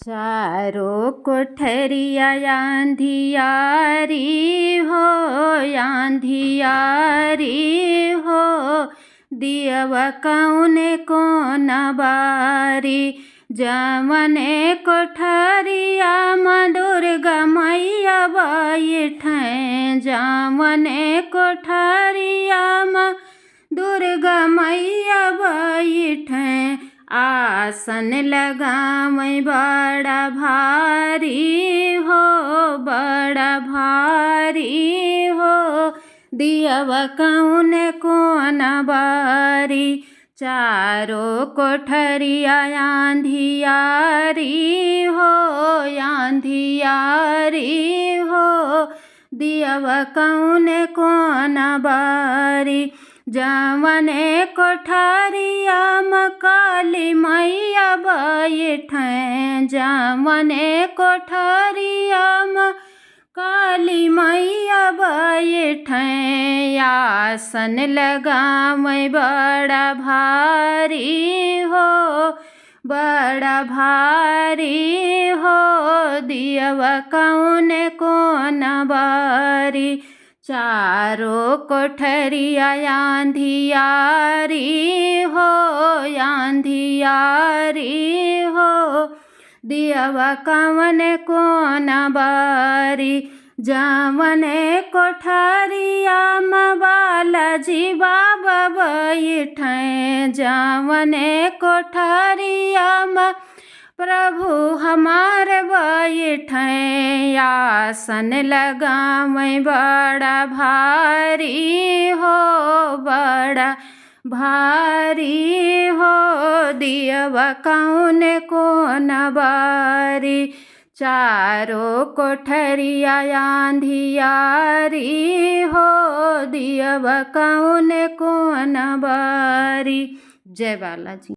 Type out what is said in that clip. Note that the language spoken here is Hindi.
चारों कोठरिया आंधियारी हो, आंधियारी हो, दियवा कौने को नबारी। जमने कोठरिया माँ दुर्गा मैया बैठें, जमने कोठरिया माँ दुर्गा मैया बैठें। आसन लगावै बड़ा भारी हो, बड़ा भारी हो, दियवा कौने कोन बारी। चारों कोठरिया आंधियारी हो, आंधियारी हो, दियवा कौने कोन बारी। जमने कोठरिया काली मैया बैठें, जमने कोठरिया काली मैया बैठें। आसन लगावै बड़ा भारी हो, बड़ा भारी हो, दियवा कौने कोन बारी। चारों कोठरिया आंधियारी हो, आंधियारी हो, दियवा कौने कोन बारी। जमने कोठरिया बालाजी बाबा बैठें, जमने कोठरिया प्रभु हमार बैठें। आसन लगावै बड़ा भारी हो, बड़ा भारी हो, दियवा कौने कोन बारी। चारों कोठरिया आंधियारी हो, दियवा कौने कोन बारी। जय बालाजी।